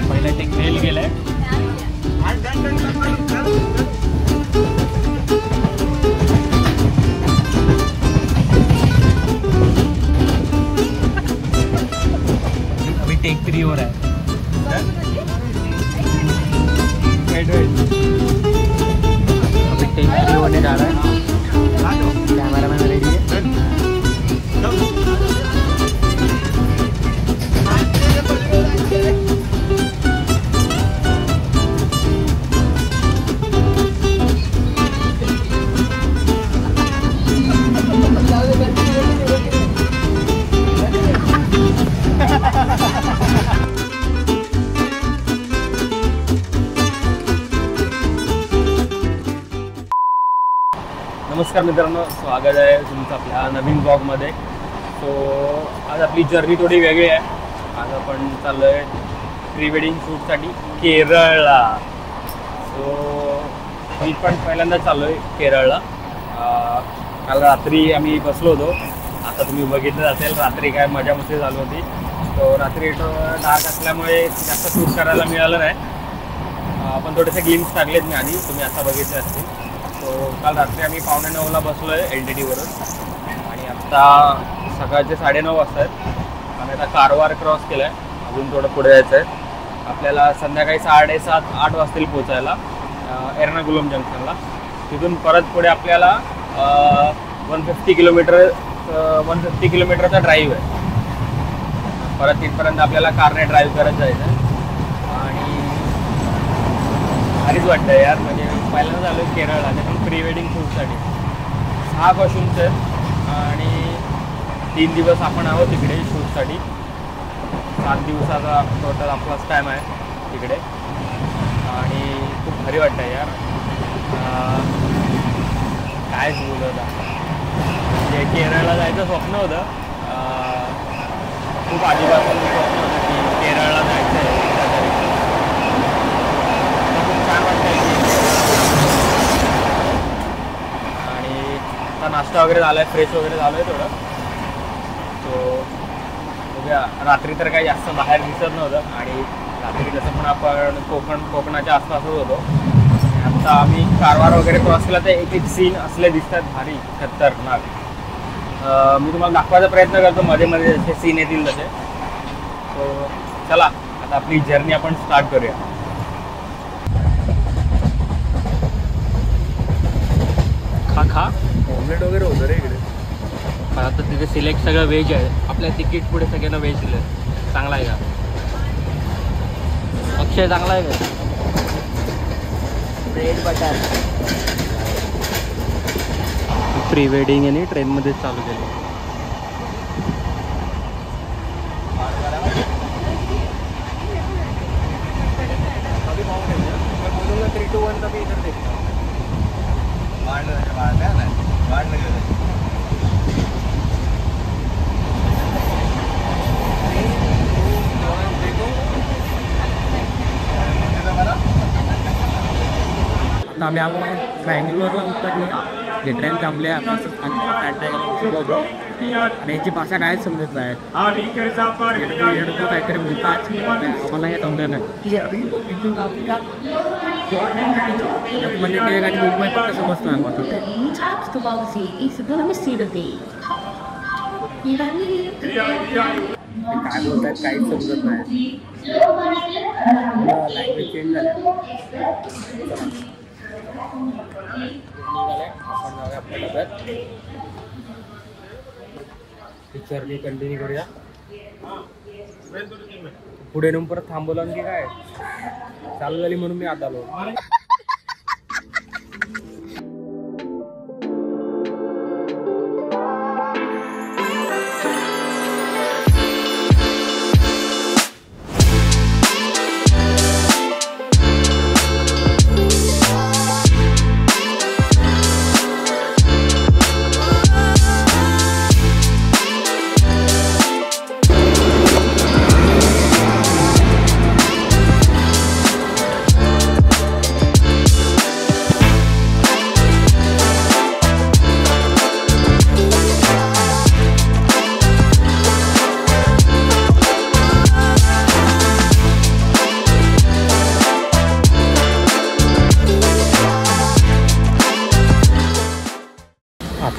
पहिला take fail गेलाय. अभी टेक 3 हो रहा है. अभी टेक 3 होने जा रहा है. कैमरा मैन रेडी है. नमस्कार मित्रांनो, स्वागत आहे तुमचं आपल्या नवीन ब्लॉगमध्ये. सो आज आपली जर्नी थोडी वेगळी आहे. आज आपण चाललो आहे प्री वेडिंग शूटसाठी केरळला. सो मी पण पहिल्यांदा चाललो आहे केरळला. काल रात्री आम्ही बसलो होतो. आता तुम्ही बघितलं असेल रात्री काय मजा मस्ती चालू होती. तो रात्री डार्क असल्यामुळे जास्त शूट करायला मिळालं नाही. आपण थोडेसे ग्लिम्स टाकलेत मी आधी, तुम्ही आता बघितले असतील. सो काल रात्री आम्ही 9:45ला बसलो आहे LTTवरून आणि आत्ता सकाळचे 9:30 वाजता आहेत. आम्ही आता कारवार क्रॉस केला आहे. अजून थोडं पुढे जायचं आहे. आपल्याला संध्याकाळी 7:30-8 वाजतील पोचायला एर्नाकुलम जंक्शनला. तिथून परत पुढे आपल्याला 150 किलोमीटरचा ड्राईव्ह आहे. परत तिथपर्यंत आपल्याला कारने ड्राईव्ह करत जायचं आहे. आणि भारीच वाटतं यार, म्हणजे पहिल्यांदा झालो केरळला, ते पण प्री वेडिंग शूटसाठी. 6 कॉस्ट्युम्स आहेत आणि 3 दिवस आपण आहोत तिकडे शूटसाठी. 7 दिवसाचा टोटल आपला टाईम आहे तिकडे. आणि खूप भारी वाटतं यार. कायच बोलत म्हणजे केरळला जायचं स्वप्न होतं. खूप आधीपासून स्वप्न होतं की केरळला जायचं आहे. खूप छान वाटतं. आणि आता नाश्ता वगैरे झाला आहे, फ्रेश वगैरे झालो आहे थोडं. सो बघूया. रात्री तर काही जास्त बाहेर दिसत नव्हतं आणि रात्री तसं पण आपण कोकणाच्या आसपासच होतो. आता आम्ही कारवार वगैरे क्रॉस केला तर एक सीन असले दिसतात भारी खतरनाक. मी तुम्हाला दाखवायचा प्रयत्न करतो मध्ये मध्ये जसे सीन येतील तसे. सो चला आता आपली जर्नी आपण स्टार्ट करूया. खा ऑमलेट वगैरे होतं रे इकडे. आता तिथे सिलेक्ट सगळं व्हेज आहे. आपल्या तिकीट पुढे सगळ्यांना व्हेज दिलं. चांगला आहे का अक्षय? चांगला आहे का? Bread butter. प्री वेडिंग आणि ट्रेनमध्येच चालू केलं. आता आम्ही बँगलोरला उतरलो. जे ट्रेन थांबले आणि याची भाषा कायच समजत नाही. काहीतरी बोलतात मला हे समजत नाही. म्हणजे ते काही मुंबई फक्त समजतं आम्हाला. काय बोलतात काहीच समजत नाही. लँग्वेज चेंज झालं. जर्नी कंटिन्यू करूया. पुढे नेऊन परत थांबवलं की काय चालू झाली म्हणून मी आता आलो.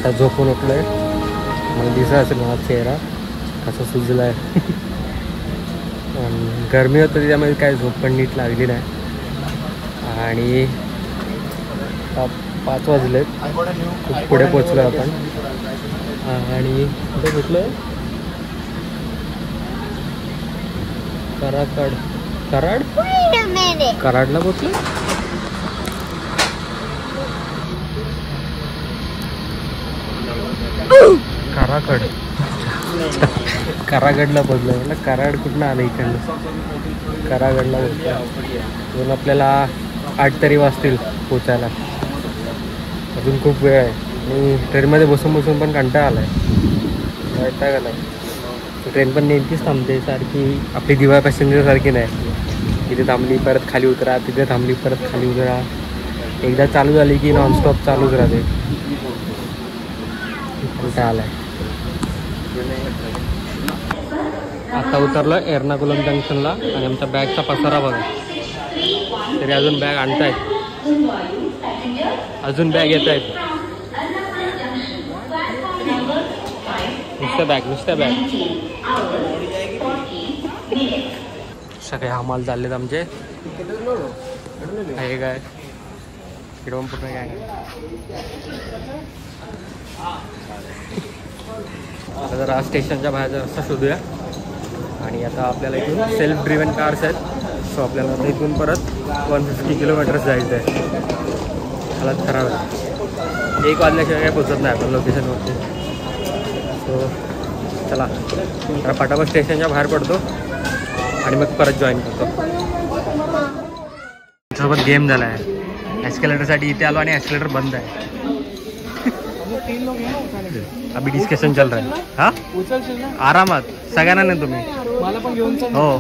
आता झोपून उठलोय, मला दिसत असेल माझा चेहरा कसा सुजला आहे. गरमी होतं त्यामध्ये काय झोप पण नीट लागली नाही. आणि 5 वाजलेत, खूप पुढे पोचलो आपण. आणि कुठे पोचलो? कराडला पोचलो. कराडला पोचलो. म्हटलं कराड कुठनं आलं इकडनं? कराडला पोचलो. अजून आपल्याला 8 तरी वाजतील पोचायला. अजून खूप वेळ आहे आणि ट्रेनमध्ये बसून पण कंटाळा आला आहे. वैताग आला आहे. ट्रेन पण नेमकीच थांबते, सारखी आपली दिवाळ पॅसेंजर सारखी नाही. इथे थांबली परत खाली उतरा, तिथे थांबली परत खाली उतरा. एकदा चालू झाली की नॉनस्टॉप चालूच राहते. कंटाळा आला आहे. आता उतरलो एर्नाकुलम जंक्शनला आणि आमच्या बॅगचा पसारा बघा. तरी अजून बॅग आणतायत, अजून बॅग येत आहेत. नुसत्या बॅग सगळे हमाल चाललेत आमचे. हे काय हिरवण पूर्ण काय. आता जरा स्टेशनच्या बाहेरचा रस्ता शोधूया. आणि आता आपल्याला इथून सेल्फ ड्रिव्हन कार्स आहेत. सो आपल्याला आता इथून परत 150 किलोमीटर्स जायचं आहे. हालत खराब आहे. 1 वाजल्याशिवाय काय पोचत नाही आपण लोकेशनवरती. सो चला जरा पटापट स्टेशनच्या बाहेर पडतो आणि मग परत जॉईन करतो. सोबत गेम झाला आहे. ॲस्केलेटरसाठी इथे आलो आणि ॲस्केलेटर बंद आहे. अभी डिस्कशन चल रहा है. हा आरामात सगळ्यांना नाही तुम्ही मला पण घेऊन हो.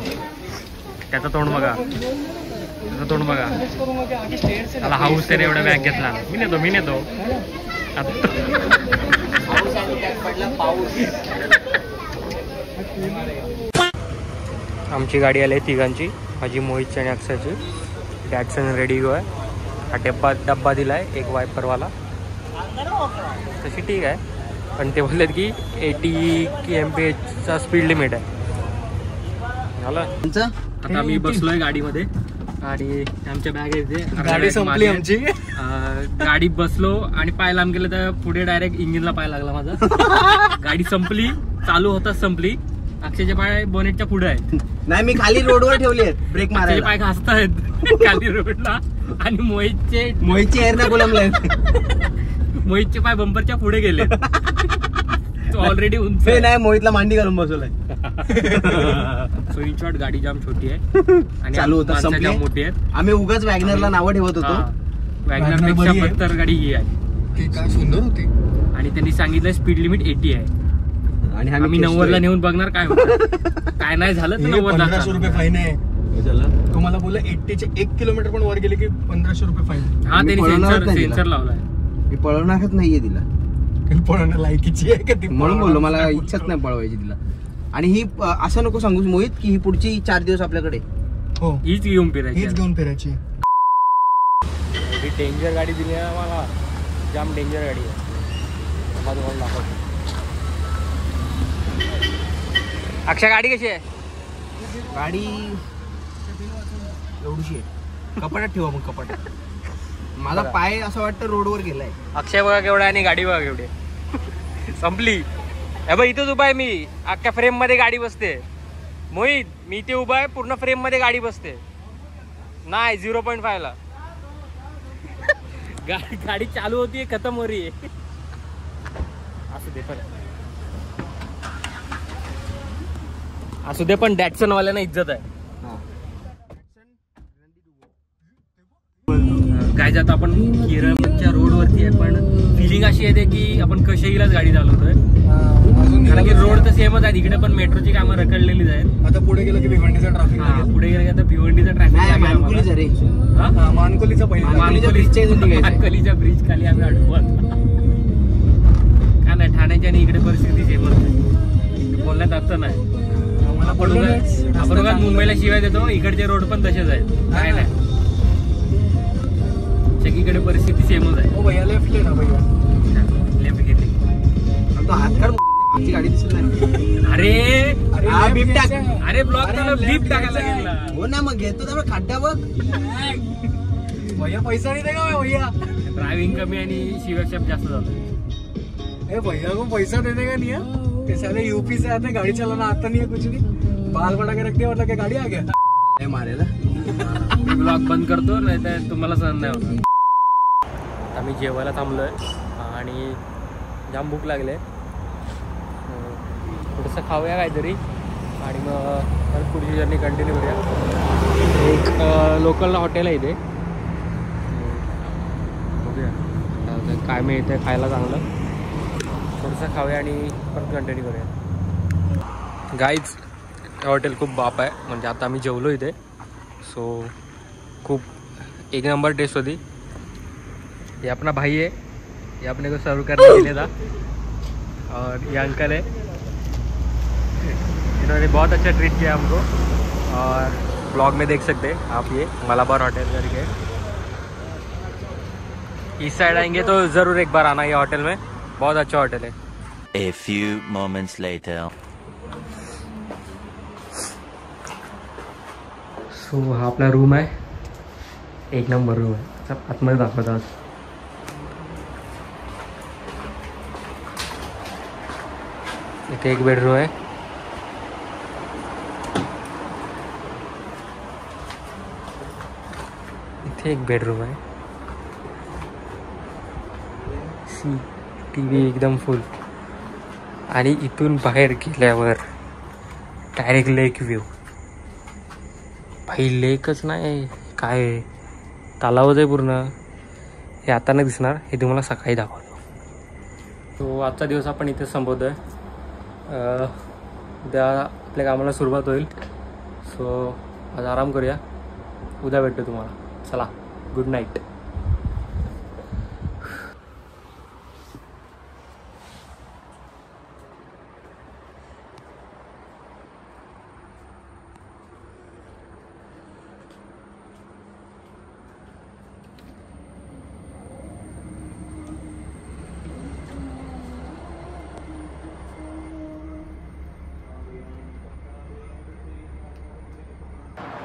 त्याचं तोंड बघा, त्याचं तोंड बघा. त्याला हाऊस त्याने एवढा बॅग घेतला. मी नेतो आमची गाडी आली आहे तिघांची, माझी, मोहितची आणि अक्षयची. डॅटसन रेडी गो आहे. हा डब्बा दिला आहे एक वायपरवाला. तशी ठीक आहे, पण ते बोललेत की 80 kmph स्पीड लिमिट आहे. झालं. आता मी बसलोय गाडीमध्ये आणि आमच्या बॅग येते. गाडी संपली आमची. गाडी बसलो आणि पाय लांब गेलं तर पुढे डायरेक्ट इंजिनला पाय लागला माझा. गाडी संपली, चालू होता संपली. अक्षयचे पाय बोनेटच्या पुढे आहेत. नाही, मी खाली रोडवर ठेवले आहेत ब्रेक मारायला. पाय घासतायत खाली रोडला. आणि मोहितचे एर्नाकुलमला मोहितचे पाय बंपरच्या पुढे गेले. तो ऑलरेडी उंच नाही, मोहितला मांडी घालून बसवलाय. सो इन शॉर्ट गाडी जाम छोटी आहे आणि चालू होता संपली मोठी आहेत. आम्ही उगाच वॅगनरला नावं ठेवत होतो. वॅगनर पेक्षा 72 गाडी ही आहे. काय सुंदर होती. आणि त्यांनी सांगितलं स्पीड लिमिट 80 आहे. आणि आम्ही 90ला नेऊन बघणार काय होतं. काय नाही झालं तर 90 ला. 1500 रुपये फाईन आहे. तुम्हाला बोललं 80चे 1 किलोमीटर पण वर गेले की 1500 रुपये फाईन. हा, त्यांनी सेन्सर लावलाय. मी पळवणारच नाहीये तिला. पळवण्या लायकीची आहे का ती? म्हणून बोललो मला इच्छाच नाही पळवायची तिला. आणि ही असं नको सांगू मोहित की ही पुढची 4 दिवस आपल्याकडे हो हीच घेऊन फिरायची. डेंजर गाडी दिली आहे मला, जाम डेंजर गाडी आहे. अक्षय गाडी कशी आहे? गाडी एवढीशी आहे. कपाटात ठेवा मग कपाटात. माझा पाय असं वाटतं रोडवर गेलाय. अक्षय बघा केवढा आणि गाडी बघा केवढी. संपली. बघ इथंच उभा आहे मी, अख्ख्या फ्रेम मध्ये गाडी बसते. मोहित मी इथे उभा आहे, पूर्ण फ्रेम मध्ये गाडी बसते. नाही 0.5 ला गाडी चालू होती, खतम हो रही है. असू दे पण डॅटसन वाल्यांना इज्जत आहे. काय जात आपण केरळच्या रोडवरती आहे, पण फिलिंग अशी येते की आपण कशेहीलाच गाडी चालवतोय. कारण की रोड तर सेमच आहे, इकडे पण मेट्रोची कामं रखडलेलीच आहेत. आता पुढे गेलं की भिवंडीचा ट्रॅफिक. पुढे गेलं की आता भिवंडीचा ट्रॅफिक. मानकोलीच्या ब्रिज खाली आम्ही अडकू. काय नाही, ठाण्याच्या आणि इकडे परिस्थिती सेमच आहे, बोलण्यात अर्थ नाही. आपण मुंबईला शिवाय देतो, इकडचे रोड पण तसेच आहेत. काय नाही, सगळीकडे परिस्थिती सेमच आहे. लेफ्ट लेफ्ट घेतली. तो हात काढ, आमची गाडी दिसत नाही. अरे बीप टाक. अरे ब्लॉक त्याला बीप टाकायला लागेल ना. हो ना, मग घेतो त्यामुळे खड्डा बघ. भैया पैसा नहीं देगा भैया. ड्रायव्हिंग कमी आणि शिवक्षेप जास्त जातो. भैया को पैसा देने का नहीं है. ते साले यूपी से आते, गाड़ी चलाना आता नहीं है, कुछ नहीं, बाल बना के रखते, मतलब क्या गाड़ी आ गया मारेला. मी ब्लॉग बंद करतो, नाही तर तुम्हाला सहन नाही होत. आम्ही जेवायला थांबलोय आणि जाम भूक लागले. थोडंसं खाऊया काहीतरी आणि मग पुढची जर्नी कंटिन्यू करूया. एक लोकल हॉटेल आहे इथे, बघूया काय मिळतं खायला चांगलं. थोडंसं खाऊया आणि परत कंटिन्यू करूया. गाईज हॉटेल खूप बाप आहे, म्हणजे आता आम्ही जेवलो इथे. सो खूप एक नंबर टेस्ट होती. ये अपना भाई है, ये अपने को सर्व करने के लिए था. और ये अंकल है, इन्होंने बहुत अच्छा ट्रीट किया हमको. और ब्लॉग में देख सकते हैं आप, ये मलाबार होटल करके. इस साइड आएंगे तो ज़रूर एक बार आना ये होटल में, बहुत अच्छा होटल है. A few moments later. So हा आपला रूम आहे, एक नंबर रूम आहे. सब आतमध्ये दाखवतो आज. इथे एक बेडरूम आहे. इथे एक बेडरूम आहे. TV एकदम फुल. आणि इथून बाहेर गेल्यावर डायरेक्ट लेक व्ह्यू. भाई लेकच नाही, काय तलावच आहे पूर्ण. हे आता नाही दिसणार, हे तुम्हाला सकाळी दाखवतो. तो आजचा दिवस आपण इथे संपवतोय. उद्या आपल्या कामाला सुरुवात होईल. सो आज आराम करूया, उद्या भेटतो तुम्हाला. चला, गुड नाईट.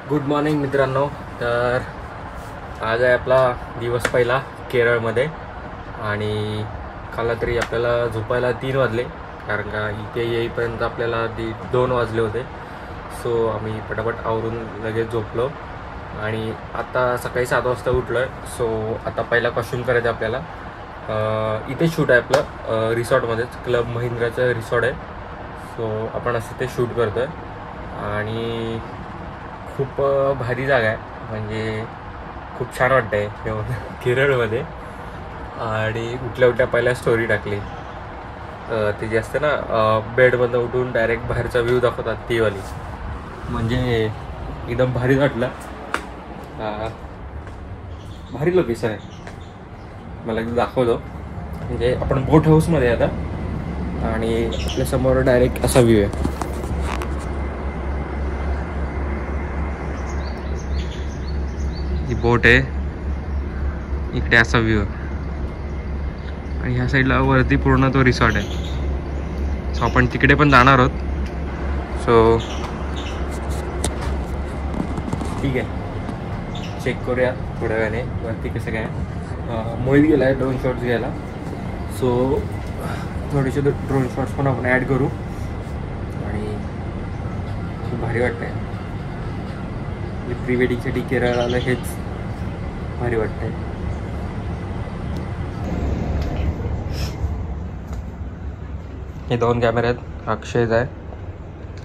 गुड मॉर्निंग मित्रांनो. तर आज आहे आपला दिवस पहिला केरळमध्ये. आणि काल रात्री आपल्याला झोपायला 3 वाजले, कारण का इथे येईपर्यंत आपल्याला 2 वाजले होते. सो आम्ही पटापट आवरून लगेच झोपलो आणि आता सकाळी 7 वाजता उठलो आहे. सो आता पहिला कॉस्ट्यूम करायचं आपल्याला. इथे शूट आहे आपलं रिसॉर्टमध्येच, क्लब महिंद्राचं रिसॉर्ट आहे. सो आपण असं ते शूट करतो आहे आणि खूप भारी जागा आहे, म्हणजे खूप छान वाटतं आहे येऊन केरळमध्ये. आणि उठल्या उठल्या पहिल्या स्टोरी टाकली. ते जे असते ना बेडमधनं उठून डायरेक्ट बाहेरचा व्ह्यू दाखवतात, ती वाली, म्हणजे एकदम भारी वाटलं. भारी लोकेशन आहे, मला एकदा दाखवतो. म्हणजे आपण बोट हाऊसमध्ये आता आणि आपल्यासमोर डायरेक्ट असा व्ह्यू आहे. ही बोट आहे, इकडे असा व्ह्यू आहे आणि ह्या साईडला वरती पूर्ण तो रिसॉर्ट आहे. सो आपण तिकडे पण जाणार आहोत. सो ठीक आहे, चेक करूया थोड्या वेळाने वरती कसं काय. मोहित गेला आहे ड्रोन शॉट्स घ्यायला. सो थोडेसे ड्रोन शॉट्स पण आपण ॲड करू आणि खूप भारी वाटतं आहे. प्री वेडिंगसाठी केरळला हेच भारी वाटतंय. हे 2 कॅमेरे आहेत, अक्षयचा आहे,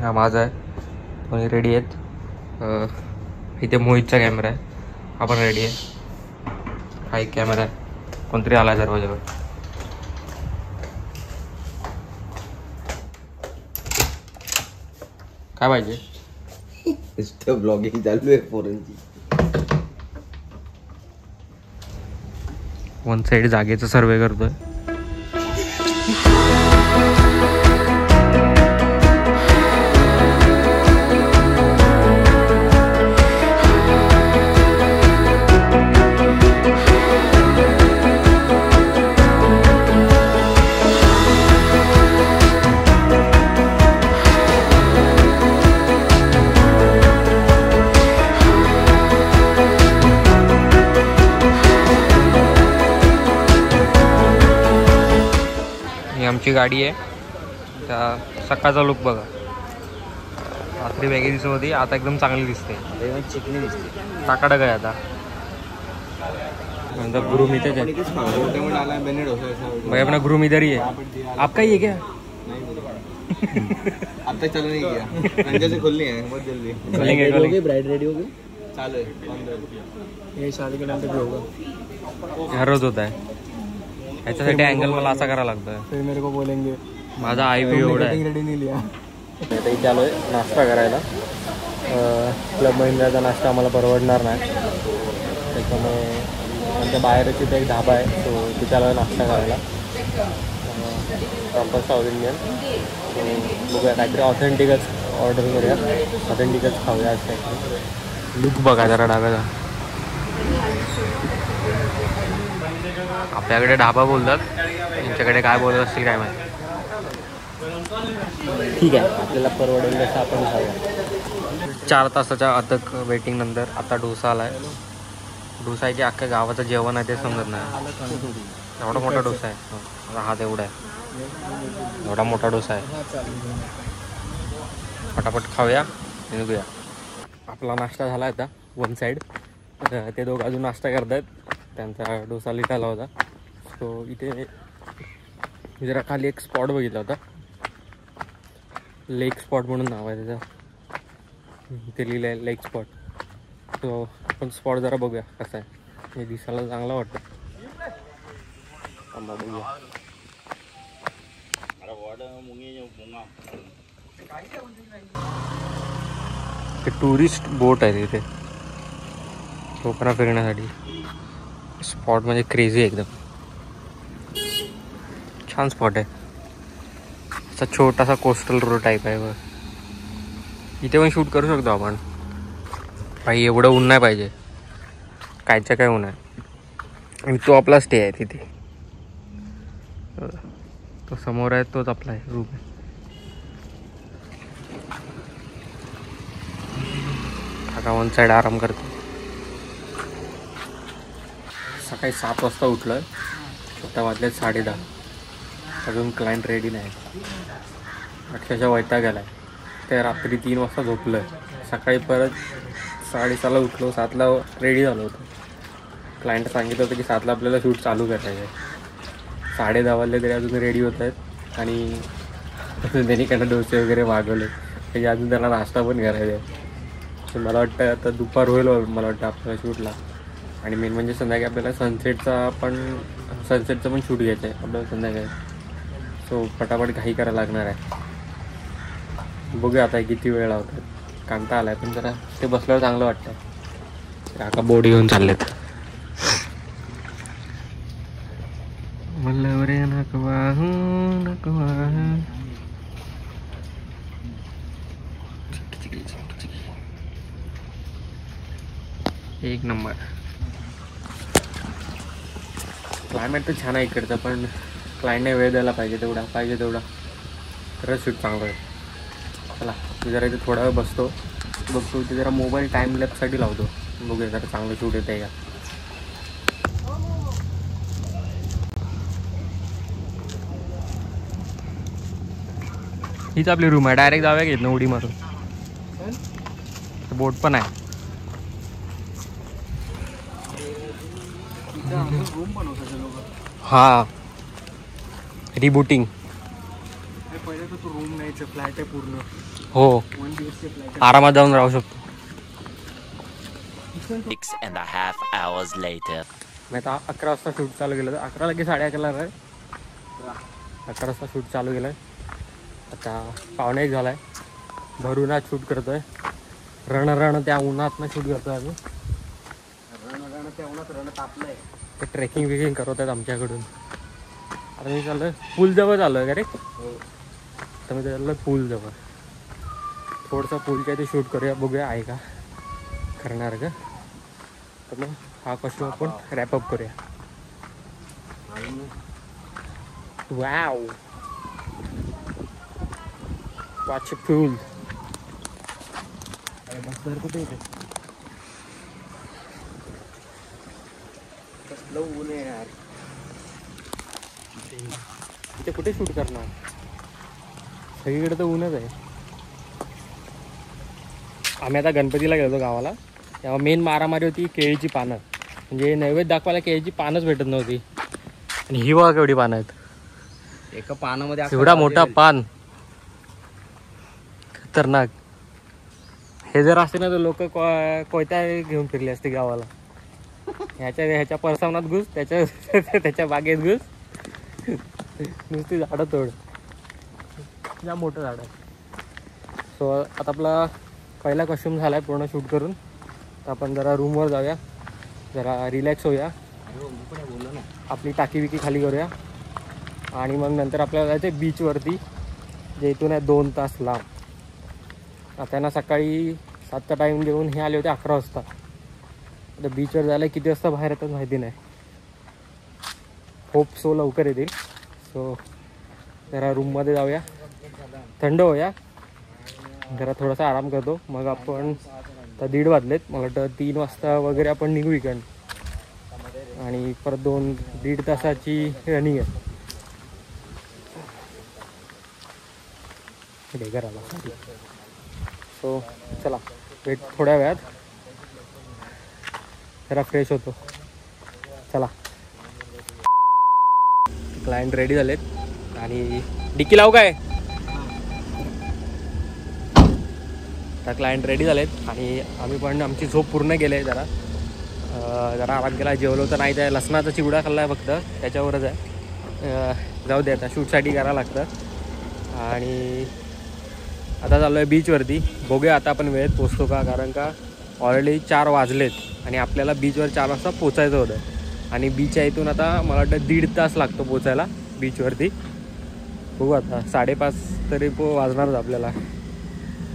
हा माझा आहे, दोन्ही रेडी आहेत. इथे मोहितचा कॅमेरा आहे, हा पण रेडी आहे. हा एक कॅमेरा आहे, कोणतरी आला दरवाजावर. काय पाहिजे? ब्लॉगिंग चालू आहे पोरांची. वन साईड जागेचा सर्वे करतोय. आमची गाडी आहे. त्या सकाळचा लुक बघा. रात्री वेगळी दिसत होती, आता एकदम चांगली दिसते. चिकनी दिसते. टाकाडक आहे आता. नंतर ग्रूम इथे है भाई, अपना ग्रूम इधर ही है. आपका ही है क्या? अब तक चलो नहीं गया. रंगे से खुलनी है बहुत जल्दी. खोलेंगे. ब्राइड रेडी हो गई. चालू है. ये शादी के टाइम पे भी होगा. हर रोज होता है. याच्यासाठी अँगल मला असा करावा लागतोय. फिर मेरे को बोलेंगे माझा आय व्ही एवढा आहे. रेडी नहीं लिया. आता इथे आलो आहे नाश्ता करायला. क्लब महिंद्राचा नाश्ता आम्हाला परवडणार नाही, त्याच्यामुळे आमच्या बाहेरच इथे एक ढाबा आहे, सो तिथे आलो नाश्ता करायला. Campus south Indian. सो बघूया काहीतरी ऑथेंटिकच ऑर्डर करूया, ऑथेंटिकच खाऊया आज काहीतरी. लुक बघा जरा ढाब्याचा. आपल्याकडे ढाबा बोलतात, त्यांच्याकडे काय बोलत असतील काय माहिती. ठीक आहे, आपल्याला परवडेल तसं आपण खाऊया. 4 तासाच्या अथक वेटिंग नंतर आता डोसा आला आहे. डोसा आहे की अख्ख्या गावाचं जेवण आहे ते समजत नाही. एवढा मोठा डोसा आहे. हा तेवढा आहे, एवढा मोठा डोसा आहे. फटाफट खाऊया निघूया. आपला नाश्ता झाला आता वन साईड. ते दोघं अजून नाश्ता करत आहेत. त्यांचा डोसा लिट आला होता. सो इथे जरा खाली एक स्पॉट बघितला होता, लेक स्पॉट म्हणून नाव आहे त्याचं. इथे लिहिलं आहे लेक स्पॉट. सो आपण स्पॉट जरा बघूया कसं आहे. हे दिसायला चांगला वाटतं. बघूया. टुरिस्ट बोट आहे तिथे कोकणा फिरण्यासाठी. स्पॉट म्हणजे क्रेझी एकदम छान स्पॉट आहे. असा छोटासा कोस्टल रोड टाईप आहे. इथे पण शूट करू शकतो आपण. भाई एवढं ऊन नाही पाहिजे, कायच्या काय ऊन आहे. आणि तो आपला स्टे आहे तिथे. तो समोर आहे तोच आपला आहे रूम. काका वन साईड आराम करतो. सकाळी 7 वाजता उठलो आहे. स्वतः वाजले 10:30. अजून क्लायंट रेडी नाही. अक्षरशः वैताग गेला आहे. ते रात्री 3 वाजता झोपलं आहे. सकाळी परत 6:30ला उठलो, 7ला रेडी झालो होतो. क्लायंट सांगितलं होतं की 7ला आपल्याला शूट चालू करायचं आहे. 10:30 वाजले तरी अजून रेडी होत आहेत. आणि त्यांनी त्यांना डोसे वगैरे मागवले, त्याची अजून त्यांना नाश्ता पण करायचा आहे. तर मला वाटतं आता दुपार होईल मला वाटतं आपल्याला शूटला. आणि मेन म्हणजे संध्याकाळी आपल्याला सनसेटचं पण शूट घ्यायचं आहे आपल्याला संध्याकाळी. सो पटापट घाई करायला लागणार आहे. बघूया आता किती वेळ लावतात. कांता आला आहे पण जरा ते बसल्यावर चांगलं वाटतं. काका बोट घेऊन चाललेत. म्हणलं रे नकवा एक नंबर. क्लायमेट तर छान आहे इकडचं, पण क्लायंटने वेळ द्यायला पाहिजे तेवढा तरच शूट चांगलं आहे. चला मी जरा इथे थोडा वेळ बघतो इथे जरा मोबाईल टाईम लॅपसाठी लावतो. बघूया जरा चांगलं शूट येतं आहे का. हीच आपली रूम आहे. डायरेक्ट जाऊया घेत ना उडी मारून. बोट पण आहे. हा रिबूटिंग. पहिले तर तू रूम नाही, फ्लॅट आहे पूर्ण. हो, 1 BHK फ्लॅट. आरामात जाऊन राहू शकतो. 6.5 hours later. मी आता 11 वाजता शूट चालू केलं. 11 की 11:30 आहे. 11 वाजता शूट चालू केलं आहे. आता 1:15 झाला आहे. भरूनात शूट करतो आहे. रण त्या उन्हातनं शूट करतो आहे. रण त्या उन्हात रण तापलं आहे. ते ट्रेकिंग करत आहेत आमच्याकडून. आता मी चाललं पूलजवळ चालू आहे का रे. तर मी चाललं पूलजवळ. थोडंसं पूलच्या इथे शूट करूया, बघूया आहे का करणार का. तर मग हा कशा आपण रॅपअप करूया. वाव वाच पूल. कुठे येते कसलं ऊन आहे यार. इथे कुठे शूट करणार, सगळीकडे तर ऊनच आहे. आम्ही आता गणपतीला गेलो गावाला, तेव्हा मेन मारामारी होती केळीची पानं. म्हणजे नैवेद्य दाखवायला केळीची पानच भेटत नव्हती. आणि ही बघा केवढी पानं आहेत, एका पानामध्ये एवढा मोठा पान, खतरनाक. हे जर असते ना तर लोक कोयत्या घेऊन फिरले असते गावाला. ह्याच्या परसावनात घुस, त्याच्या बागेत घुस, नुसती झाडं तोड. या मोठं झाड आहे. सो आता आपला पहिला कॉस्ट्युम झाला आहे पूर्ण शूट करून. तर आपण जरा रूमवर जाऊया, जरा रिलॅक्स होऊया, आपली टाकी बिकी खाली करूया. आणि मग नंतर आपल्याला जायचं बीचवरती, जे इथून आहे 2 तास लांब. आता ना सकाळी 7चा टाईम देऊन हे आले होते 11 वाजता. आता बीचवर जायला किती वाजता बाहेर येतात माहिती नाही. होप सो लवकर येतील. सो जरा रूममध्ये जाऊया, थंड होऊया, जरा थोडासा आराम करतो. मग आपण आता 1:30 वाजलेत, मला वाटतं 3 वाजता वगैरे आपण निघू इकडं. आणि परत 2-1.5 तासाची रनिंग आहे. घराला सो चला वेट थोड्या वेळात, जरा फ्रेश होतो. चला. क्लायंट रेडी झालेत आणि डिक्की लावू काय? आता क्लायंट रेडी झालेत आणि आम्ही पण आमची झोप पूर्ण केली आहे. जरा आराम केला. जेवलो तर नाही, त्या लसणाचा चिवडा खाल्ला आहे फक्त, त्याच्यावरच आहे. जाऊ दे, आता शूटसाठी करावं लागतं. आणि आता चाललो आहे बीचवरती. बघूया आता आपण वेळेत पोचतो का, कारण का ऑलरेडी 4 वाजलेत आणि आपल्याला बीचवर 4 वाजता पोचायचं होतं. आणि बीच आहे इथून आता मला वाटतं 1.5 तास लागतो पोचायला बीचवरती. बघू आता 5:30 तरी वाजणारच आपल्याला.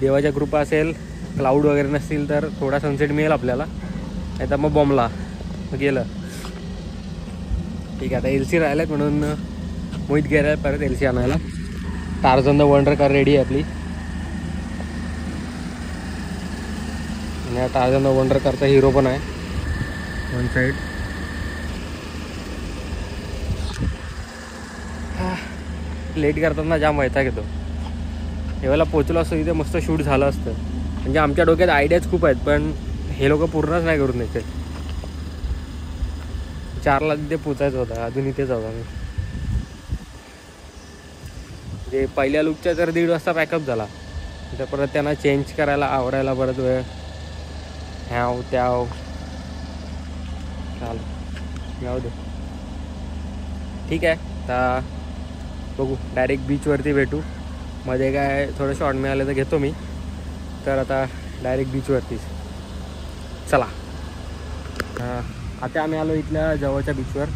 देवाच्या कृपा असेल, क्लाउड वगैरे नसतील तर थोडा सनसेट मिळेल आपल्याला, नाही तर मग बॉम्बला गेलं. ठीक आहे, आता LC राहिल्यात म्हणून मोहित गेला परत LC आणायला. Tarzan the wonder car ready आहे आपली. आणि टार्झन द वंडर कारचा हिरो पण आहे वन साईड. लेट करताना जाम वैताग येतो. एवढ्याला पोचलो असतो तिथे मस्त शूट झालं असतं. म्हणजे आमच्या डोक्यात आयडियाज खूप आहेत, पण हे लोक पूर्णच नाही करून येते. 4ला तिथे पोचायचं होतं, अजून इथेच होता मी. जे पहिल्या लुकच्या तर 1:30 वाजता पॅकअप झाला. तर परत त्यांना चेंज करायला आवरायला परत वेळ, ह्याव त्याव. चाल जाऊ दे, ठीक आहे. आता बघू, डायरेक्ट बीचवरती भेटू. मध्ये काय थोडं शॉर्ट मिळालं तर घेतो मी. तर आता डायरेक्ट बीचवरतीच. चला. आता आम्ही आलो इथल्या जवळच्या बीचवर.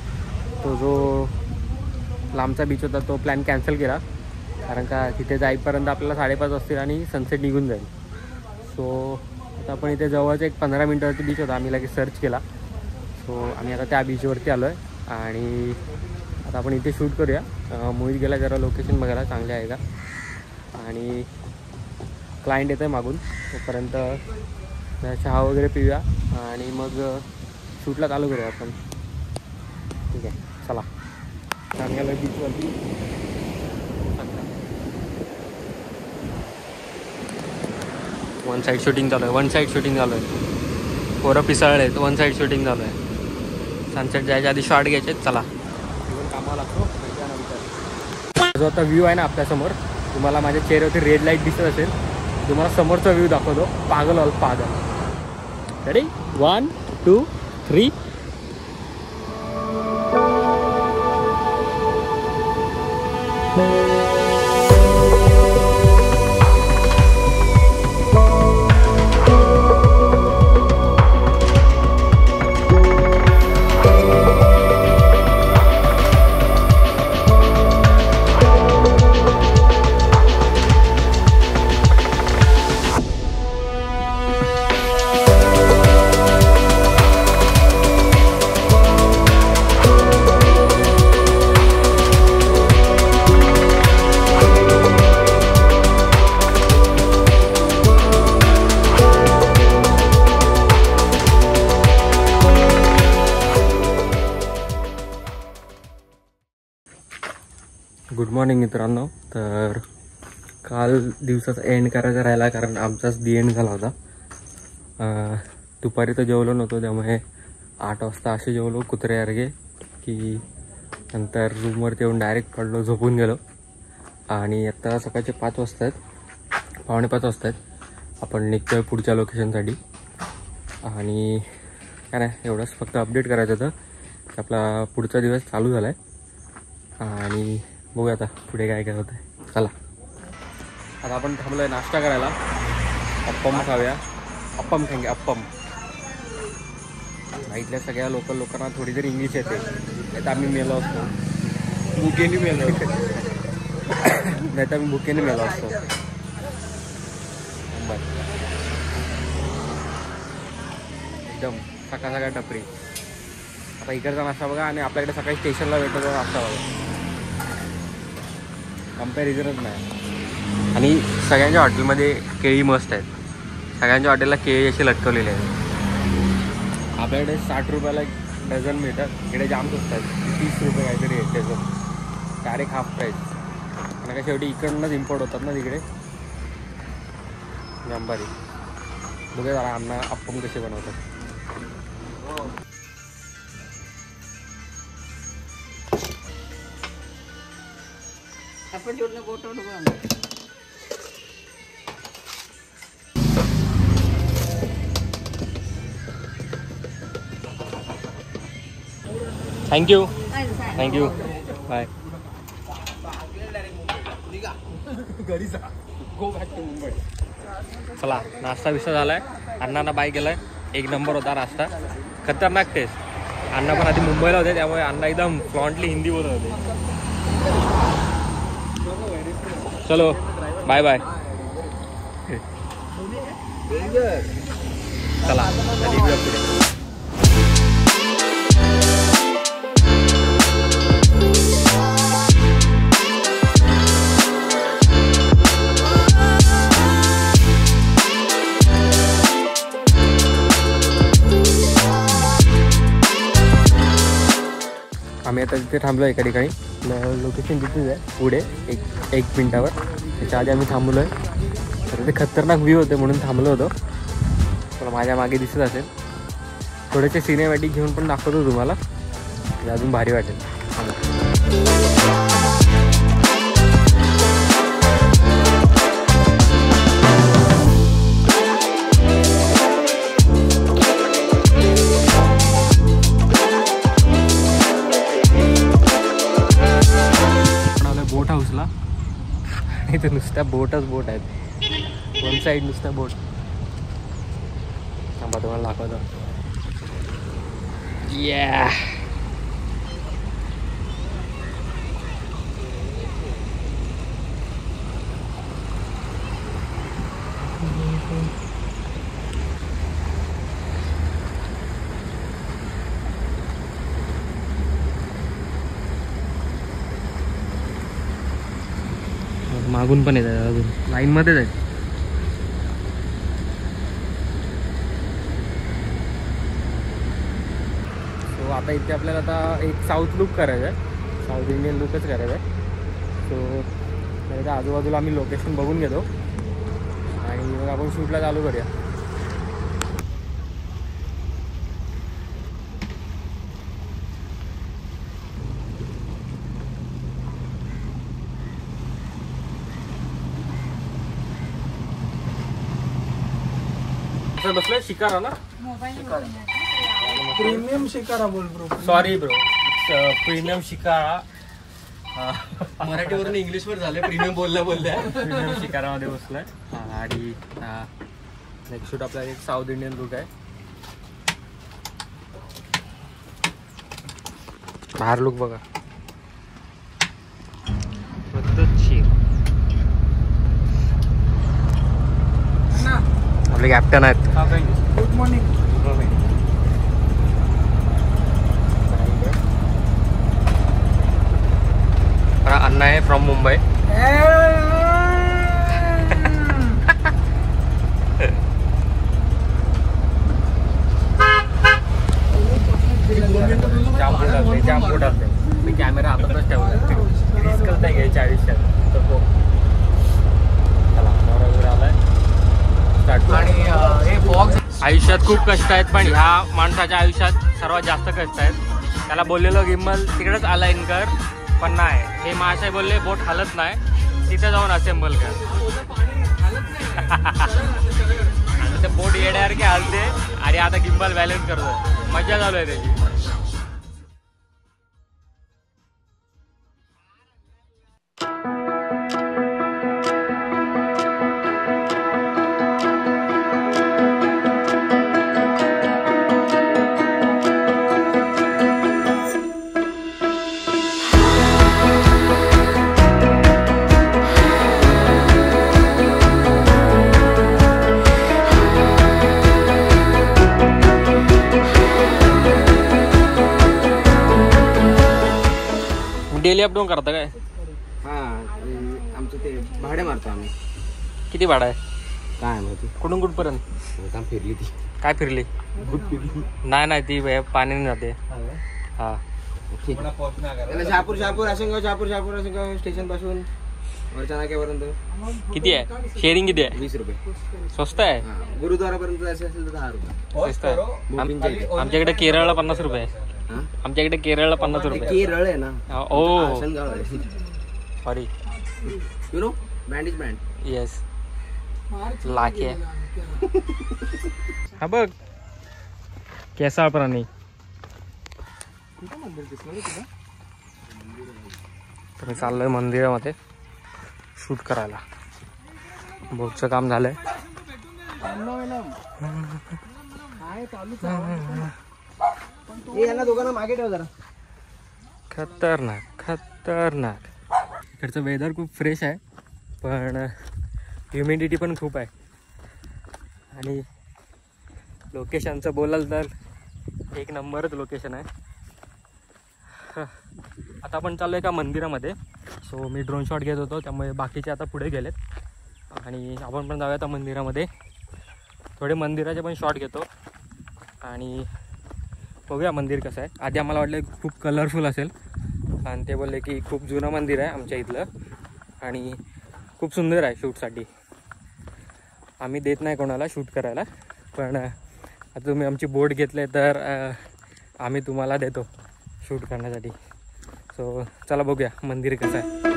तो जो लांबचा बीच होता तो प्लॅन कॅन्सल केला, कारण का तिथे जाईपर्यंत आपल्याला 5:30 वाजतील आणि सनसेट निघून जाईल. सो आता आपण इथे जवळच एक 15 मिनिटावरती बीच होता, आम्ही लगेच सर्च केला. सो आम्ही आता त्या बीचवरती आलो आहे आणि आता आपण इथे शूट करूया. मोहित गेला जरा लोकेशन बघायला चांगले आहे का. आणि क्लायंट येतं आहे मागून, तोपर्यंत चहा वगैरे पिऊया आणि मग शूटला चालू करूया आपण. ठीक आहे, चला. आम्ही आलो बीचवरती. वन साईड शूटिंग चालू आहे. पोरं पिसाळले आहेत, वन साईड शूटिंग चालू आहे. सनसेट जायच्या आधी शॉट घ्यायचे. चला, कामाला लागतो. जो आता व्ह्यू आहे ना आपल्यासमोर, तुम्हाला माझ्या चेहऱ्यावरती रेड लाईट दिसत असेल. तुम्हाला समोरचा व्ह्यू दाखवतो. पागल रेडी, 1 2 3. मॉर्निंग मित्रांनो. तर काल दिवसाचा एंड करायचा राहिला कारण आमचाच दी एंड झाला होता. दुपारी तर जेवलो नव्हतो त्यामुळे 8 वाजता असे जेवलो कुत्र्यासारखे की नंतर रूमवरती येऊन डायरेक्ट पडलो, झोपून गेलो. आणि आत्ता सकाळचे 5 वाजता आहेत, 4:45 वाजता आहेत. आपण निघतोय पुढच्या लोकेशनसाठी. आणि काय नाही, एवढंच फक्त अपडेट करायचं होतं की आपला पुढचा दिवस चालू झाला आहे. आणि बघूया आता पुढे काय काय होतं आहे. चला आता आपण थांबलो आहे नाश्ता करायला. अप्पम खाऊया. अप्पम खांगे अप्पम. इथल्या सगळ्या लोकल लोकांना थोडी तरी इंग्लिश येते, नाही तर आम्ही मेलो असतो, भुकेने मेलो नाही तर आम्ही भुकेने मेलो असतो. बरं एकदम सकाळ सकाळ टपरी. आता इकडचा नाश्ता बघा आणि आपल्याकडे सकाळी स्टेशनला भेटतो नाश्ता बघा, कम्पॅरिझनच नाही. आणि सगळ्यांच्या हॉटेलमध्ये केळी मस्त आहेत. सगळ्यांच्या हॉटेलला केळी अशी लटकवलेली आहेत. आपल्याकडे 60 रुपयाला डझन मिळतात, इकडे जाम स्वस्त आहेत. 30 रुपये काहीतरी आहे त्याचं, डायरेक्ट हाफ प्राईस. आणि का शेवटी इकडूनच इम्पोर्ट होतात ना तिकडे. जांबारी बघा जरा अण्णा अप्पम कसे बनवतात. आपण जोडलं बोट thank you thank you bye. Go back to Mumbai. चला नाश्ता बिस्ता झालाय. अण्णांना बाय केलाय. 1 नंबर होता नाश्ता, खतरनाक टेस्ट. अण्णा पण आधी मुंबईला होते त्यामुळे अण्णा एकदम फ्लॉन्टली हिंदी बोलत होते. चलो बाय बाय. चला निघूया पुढे. आम्ही आता तिथे थांबलो एका ठिकाणी. लोकेशन तिथेच आहे पुढे एक मिनटावर. त्याच्या आधी आम्ही थांबलो आहे. तर ते खतरनाक व्ह्यू होते म्हणून थांबलो होतो. मला माझ्या मागे दिसत असेल. थोडेसे सिनेमॅटिक घेऊन पण दाखवतो तुम्हाला, म्हणजे अजून भारी वाटेल. बोट हाऊसला इथे नुसत्या बोटच बोट आहेत. 1 साईड नुसत्या बोट. थांबा तुम्हाला दाखवतो. या मागून पण येत आहेत, अजून लाईनमध्येच आहेत. सो आता इथे आपल्याला आता एक साऊथ लुक करायचं आहे, साऊथ इंडियन लुकच करायचं आहे. सो तर आजूबाजूला आम्ही लोकेशन बघून घेतो आणि मग आपण शूटला चालू करूया. बसलं शिकारा ना, प्रीमियम शिकारा बोल bro. Sorry bro, premium Shikara. मराठीवरून इंग्लिशवर झालं प्रीमियम बोलल्या प्रीमियम शिकारामध्ये बसलाय. आणि नेक्स्ट शूट आपला एक साऊथ इंडियन लुक आहे. बाहेर लुक बघा. आपले कॅप्टन आहेत. Good morning. अण्णा आहे फ्रॉम मुंबई. जाम मोठा असते. मी कॅमेरा हातातच ठेवला. रिस्कच नाही घ्यायची 40 आयुष्यात खूप कष्ट आहेत, पण ह्या माणसाच्या आयुष्यात सर्वात जास्त कष्ट आहेत. त्याला बोललेलं गिम्बल तिकडेच अलाइन कर, पण नाही, हे महाशय बोलले बोट हलत नाही, तिथे जाऊन असेंबल कर. आणि ते बोट येड्यासारखे हलते आणि आता गिम्बल बॅलन्स करतोय. मजा चालू आहे त्याची. डेली अपडाऊन करता काय? हा, आमचं ते भाडे मारतो आम्ही. किती भाडा आहे? काय माहिती कुठून कुठपर्यंत फिरली ती. काय फिरली? नाही ती पाण्याने जाते. हा ठीक. शहापूर आशंगाव स्टेशन पासून वरच्या नाक्यापर्यंत किती आहे? शेअरिंग किती आहे? 20 रुपये. स्वस्त आहे. गुरुद्वारापर्यंत जायचं असेल तर 10 रुपये. स्वस्त आहे. आमच्याकडे केरळला 50 रुपये आहे. आमच्याकडे केरळला 50 रुपये. केरळ आहे ना. ओ आशंगाव आहे. Sorry, you know band is band. Yes. Lakhe. हा बघ केसाळ प्राणी. तर मी चाललोय मंदिरामध्ये शूट करायला. बोटचं काम झालंय. यांना दोघांना मागे ठेव जरा. खतरनाक. इकडचं वेदर खूप फ्रेश आहे, पण ह्युमिडिटी पण खूप आहे. आणि लोकेशनचं बोलाल तर एक नंबरच लोकेशन आहे. आता आपण चाललो आहे का मंदिरामध्ये. सो मी ड्रोन शॉट घेत होतो, त्यामुळे बाकीचे आता पुढे गेलेत. आणि आपण पण जाऊया आता मंदिरामध्ये. थोडे मंदिराचे पण शॉट घेतो आणि बघूया मंदिर कसं आहे. आधी आम्हाला वाटलं खूप कलरफुल असेल, आणि ते बोलले की खूप जुनं मंदिर आहे आमच्या इथलं आणि खूप सुंदर आहे शूटसाठी. आम्ही देत नाही कोणाला शूट करायला, पण आता तुम्ही आमची बोट घेतले तर आम्ही तुम्हाला देतो शूट करण्यासाठी. सो चला बघूया मंदिर कसं आहे.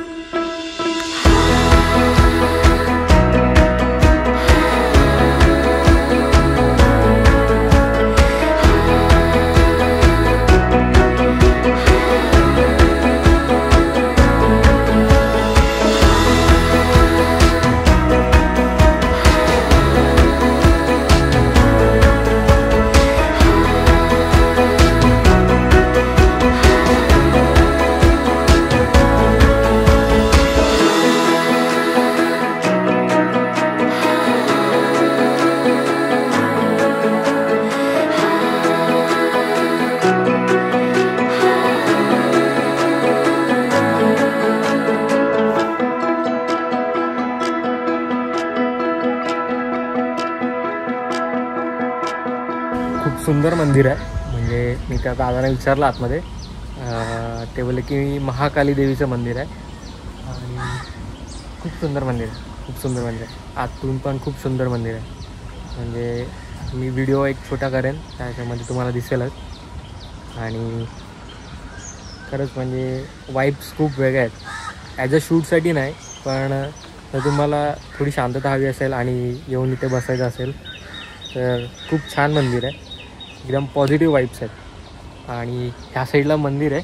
सुंदर मंदिर आहे. म्हणजे मी त्या दादाला विचारलं आतमध्ये, ते बोलले की महाकाली देवीचं मंदिर आहे आणि खूप सुंदर मंदिर आहे. आतून पण खूप सुंदर मंदिर आहे. म्हणजे मी व्हिडिओ एक छोटा करेन, त्याच्यामध्ये तुम्हाला दिसेलच. आणि खरंच म्हणजे वाईब्स खूप वेगळ्या आहेत. ॲज अ शूटसाठी नाही, पण जर तुम्हाला थोडी शांतता हवी असेल आणि येऊन इथे बसायचं असेल तर खूप छान मंदिर आहे. एकदम पॉझिटिव्ह वाईब्स आहेत. आणि ह्या साईडला मंदिर आहे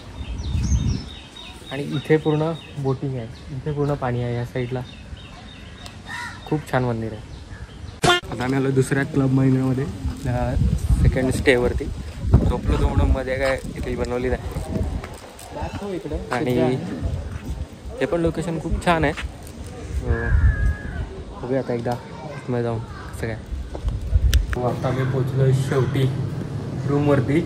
आणि इथे पूर्ण बोटिंग आहे, इथे पूर्ण पाणी आहे या साईडला. खूप छान मंदिर आहे. आता आम्ही आलो दुसऱ्या क्लब महिन्यामध्ये, सेकंड स्टेवरती. झोपलो दोनमध्ये काय इथे बनवली आहे. आणि हे पण लोकेशन खूप छान आहे. बघूया आता एकदा मध्ये जाऊन कसं काय. आता आम्ही पोचलो शेवटी रूमवरती.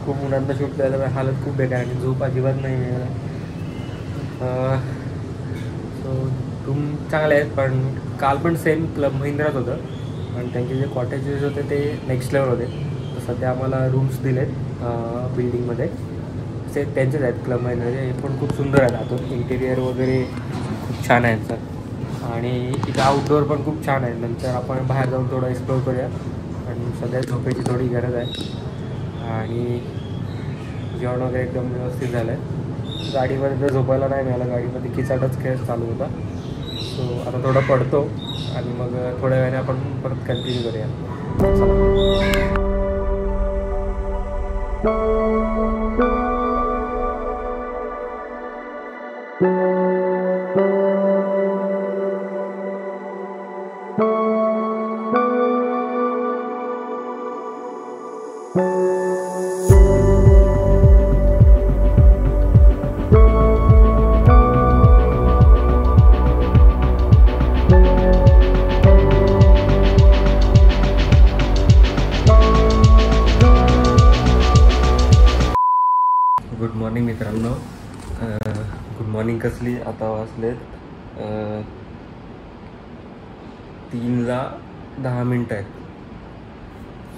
खूप उन्हांना शूट करायला हालत खूप बेकार आणि झोप अजिबात नाही मिळाला. सो रूम चांगले आहेत, पण काल पण सेम क्लब महिंद्राच होतं, पण त्यांचे जे कॉटेजेस होते ते नेक्स्ट लेवल होते. तर सध्या आम्हाला रूम्स दिलेत बिल्डिंगमध्ये, ते त्यांचेच आहेत क्लब महिंद्राचे. हे पण खूप सुंदर आहेत. आतून इंटेरियर वगैरे खूप छान आहे सर. आणि इथं आउटडोअर पण खूप छान आहे. नंतर आपण बाहेर जाऊन थोडं एक्सप्लोअर करूया कारण सध्या झोपेची थोडी गरज आहे आणि जेवण वगैरे एकदम व्यवस्थित झालं आहे. गाडीमध्ये तर झोपायला नाही मिळालं, गाडीमध्ये खिचाटच खेळ चालू होता. सो आता थोडं पडतो आणि मग थोड्या वेळाने आपण परत कंटिन्यू करूया. चला. गुड मॉर्निंग मित्रांनो. गुड मॉर्निंग कसली, आता वाजलेत 3:10 आहेत.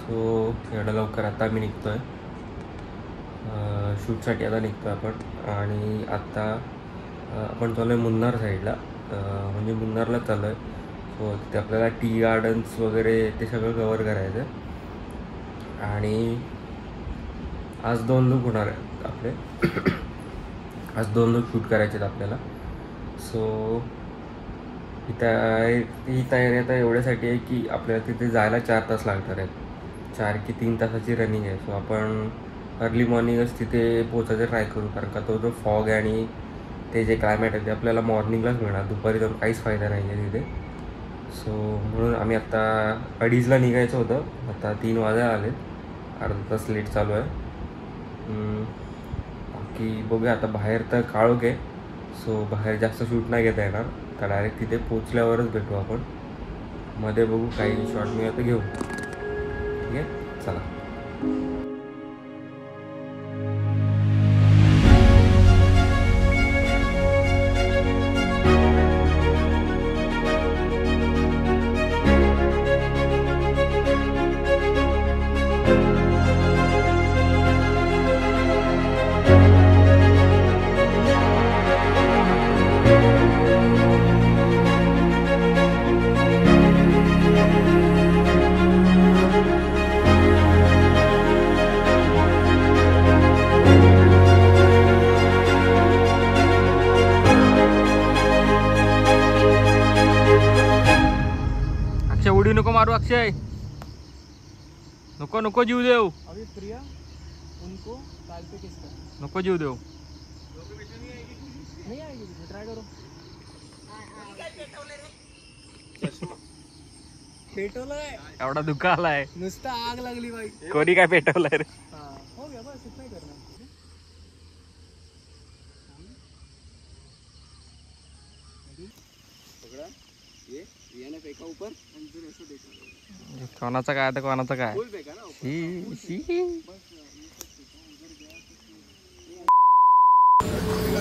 सो एवढ्या लवकर आता आम्ही निघतो आहे शूटसाठी. आता निघतो आपण आणि आत्ता आपण चाललो आहे मुन्नार साईडला, म्हणजे मुन्नारला चाललो आहे. सो तिथे आपल्याला टी गार्डन्स वगैरे ते सगळं कवर करायचं आहे आणि आज 2 लूक होणार आहेत आपले. आज 2 लूक शूट करायचे आहेत आपल्याला. सो ही तयारी आता एवढ्यासाठी आहे की आपल्याला तिथे जायला 4 तास लागणार आहेत. 4 की 3 तासाची रनिंग आहे. सो आपण अर्ली मॉर्निंगच तिथे पोचायचं ट्राय करू, कारण का तो जो फॉग आणि ते जे क्लायमेट आहे ते आपल्याला मॉर्निंगलाच मिळणार, दुपारी जाऊन काहीच फायदा नाही आहे तिथे. सो म्हणून आम्ही आत्ता 2:30ला निघायचं होतं, आता 3 वाजायला आले, अर्धा तास लेट चालू आहे. बाकी बघूया आता. बाहेर तर काळोख आहे, सो बाहेर जास्त शूट नाही घेता येणार, तर डायरेक्ट तिथे पोचल्यावरच भेटू आपण. मध्ये बघू काही शॉट मिळालं तर घेऊ. ठीक आहे, चला. उडी नको मारू अक्षय, नको नको जीव देव. अभी प्रिया उनको काल पे किस कर नको जीव देव. नहीं आएगी, ट्राई करो. पेटवलंय, एवढा धुका आलाय, नुसता आग लागली बाई. कोणी काय पेटवलंय रे. हो गया बस, इतना ही करना. कोणाचा काय आता कोणाचा काय.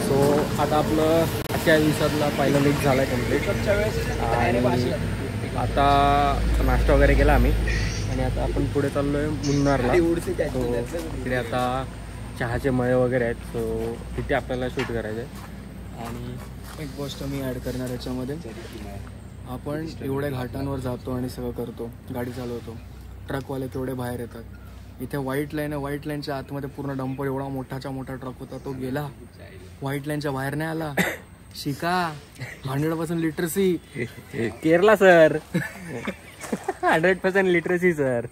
सो आता आपलं आजच्या दिवसातला पहिला लेक झाला आहे कम्प्लीट आणि आता नाश्ता वगैरे केला आम्ही आणि आता आपण पुढे चाललो आहे मुन्नारला. सो तिथे आता चहाचे मळे वगैरे आहेत, सो तिथे आपल्याला शूट करायचं आहे. आणि एक गोष्ट मी ॲड करणार याच्यामध्ये, आपण एवढ्या घाटांवर जातो आणि सगळं करतो, गाडी चालवतो, ट्रकवाले तेवढे बाहेर येतात. इथे व्हाईट लाईन आहे, व्हाईट लाईनच्या आतमध्ये पूर्ण डंपर एवढा मोठाच्या मोठा ट्रक होता, तो गेला, व्हाईट लाईनच्या बाहेर नाही आला. शिका 100% literacy. Kerala sir. 100% literacy sir.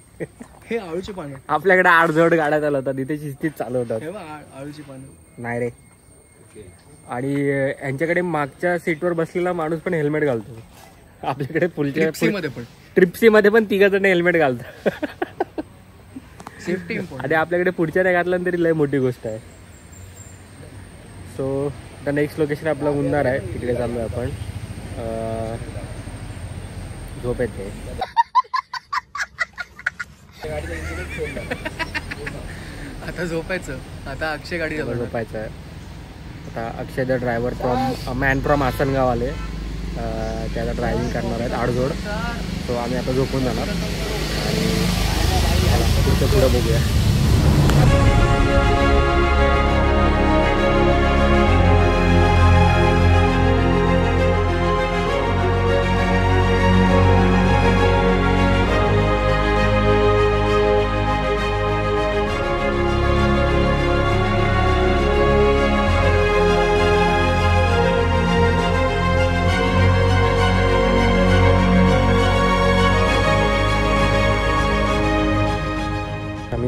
हे आळूची पानं आपल्याकडे आडजोड गाड्या चालवतात, इथे शिस्तीत चालवतात. आळूची पानं नाही रे. आणि यांच्याकडे मागच्या सीटवर बसलेला माणूस पण हेल्मेट घालतो. आपल्याकडे ट्रिप्सी मध्ये पण 3 जण हेल्मेट घालतात. सेफ्टी आणि आपल्याकडे पुढच्या नाही घातलं तरी लय मोठी गोष्ट आहे. सो द नेक्स्ट लोकेशन आपलं मुन्नार आहे, तिकडे चाललो आहे आपण. झोप येते. आता झोपायचं, आता अक्षय गाडी झोपायचं आहे. आता Akshay the driver from man from Asangaon आले, ते आता ड्रायव्हिंग करणार आहेत आडजोड. सो आम्ही आता झोपून जाणार आणि पुढं बघूया.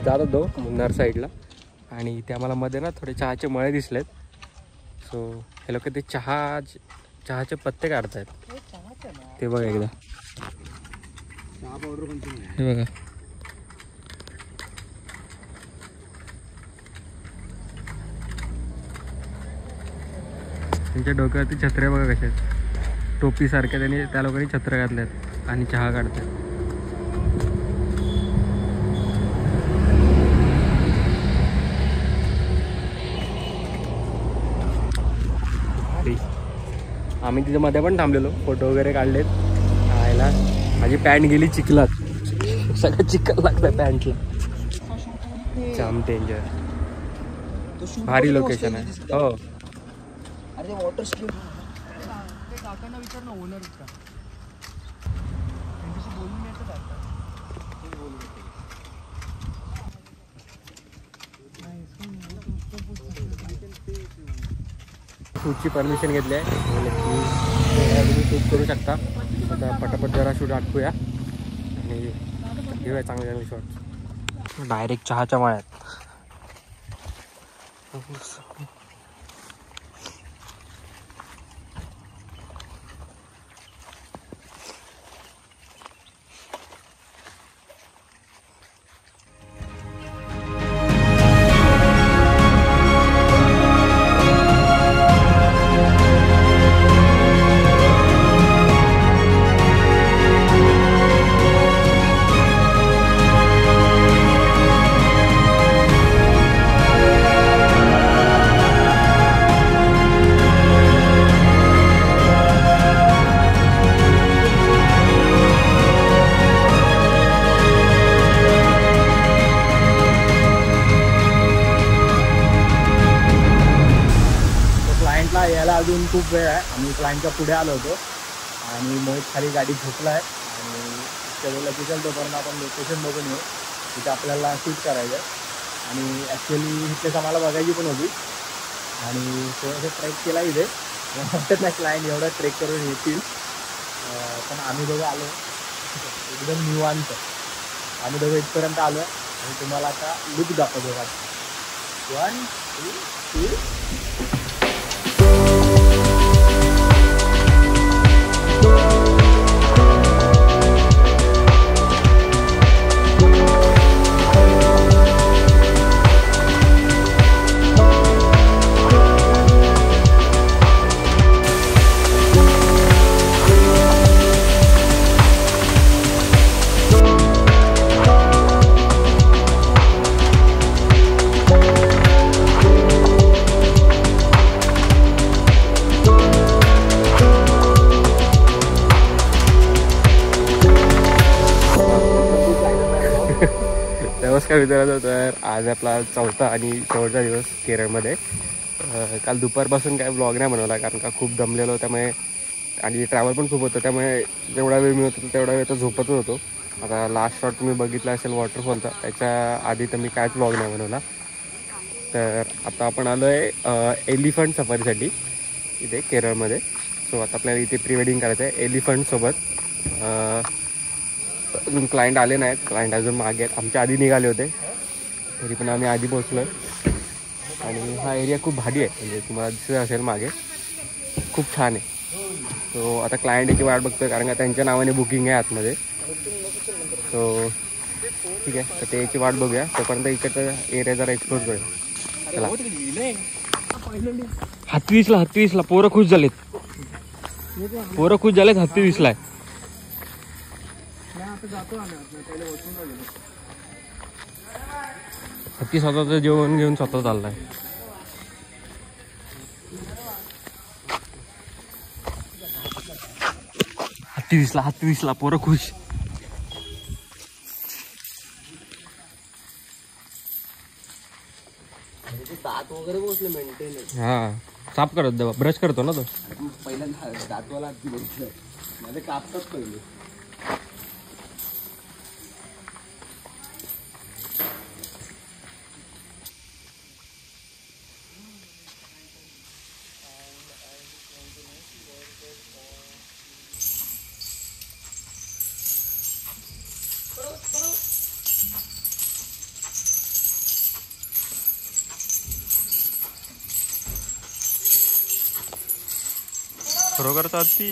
जात होतो मुन्नार साईडला आणि इथे आम्हाला मध्ये ना थोडे चहाचे मळे दिसलेत. सो हे लोक ते चहाचे पत्ते काढतायत. ते बघा एकदा, हे बघा. त्यांच्या डोक्यावरती छत्र्या बघा कशा आहेत, टोपीसारख्या त्यांनी त्या लोकांनी छत्र्या घातल्यात आणि चहा काढतात. आम्ही तिथे मध्ये पण थांबलेलो, फोटो वगैरे काढलेत. आयला माझी पॅन्ट गेली चिखलात, सगळं चिखल लागतं पॅन्टला. जाम डेंजर, भारी लोकेशन आहे. हो अरे वॉटर स्ट्रीम काकांना विचार ना, ओनर का त्यांच्याशी बोलून यायचं का? शूटची परमिशन घेतली आहे, तुम्ही शूट करू शकता. आता पटापट जरा शूट आटपूया आणि घेऊया चांगले चांगले शॉट. डायरेक्ट चहाच्या मळ्यात. यायला अजून खूप वेळ आहे. आम्ही क्लायंटच्या पुढे आलो होतो आणि मोहित खाली गाडी झोपला आहे आणि त्यावेळेला तिथं तोपर्यंत आपण लोकेशन बघून येऊ, तिथे आपल्याला शूट करायचं आहे. आणि ॲक्च्युली इथेच आम्हाला बघायची पण होती आणि थोडंसं ट्रेक केला इथे. वाटत नाही क्लायंट एवढं ट्रेक करून येतील, पण आम्ही दोघं आलो एकदम निवांत. आम्ही दोघं इथपर्यंत आलो आणि तुम्हाला आता लुक दाखवतो बघा. 1 2 3. नमस्कार मित्रांनो, तर आज आपला चौथा आणि शेवटचा दिवस केरळमध्ये. काल दुपारपासून काय ब्लॉग नाही बनवला कारण का खूप दमलेलो, त्यामुळे आणि ट्रॅव्हल पण खूप होतं, त्यामुळे जेवढा वेळ मिळत होता तेवढा वेळ तर झोपतच होतो. आता लास्ट शॉट तुम्ही बघितला असेल वॉटरफॉलचा, त्याच्या आधी तर मी कायच ब्लॉग नाही बनवला. तर आता आपण आलो आहे एलिफंट सफारीसाठी इथे केरळमध्ये. सो आता आपल्याला इथे प्री वेडिंग करायचं आहे एलिफंटसोबत. अजून क्लायंट आले नाहीत, क्लायंट अजून मागे आहेत. आमच्या आधी निघाले होते, तरी पण आम्ही आधी पोचलो आहे. आणि हा एरिया खूप भारी आहे, म्हणजे तुम्हाला दिसत असेल मागे, खूप छान आहे. सो आता क्लायंट याची वाट बघतोय कारण का त्यांच्या नावाने बुकिंग आहे आतमध्ये. सो ठीक आहे, तर त्याची वाट बघूया. तोपर्यंत इकडचं एरिया जरा एक्सप्लोर करूया. चला. हत्ती दिसला पोरं खुश झालेत, हत्ती दिसलाय. हत्ती स्वतःचं जेवण घेऊन स्वतः चाललाय. हत्ती दिसला पोरं खुश. दात वगैरे बसले मेंटेन. हा, साफ करत देवा, ब्रश करतो ना तो. पहिल्यांदा दातवाला हत्ती बघितलं, मध्ये कापतात पहिले. खरोखरच हत्ती.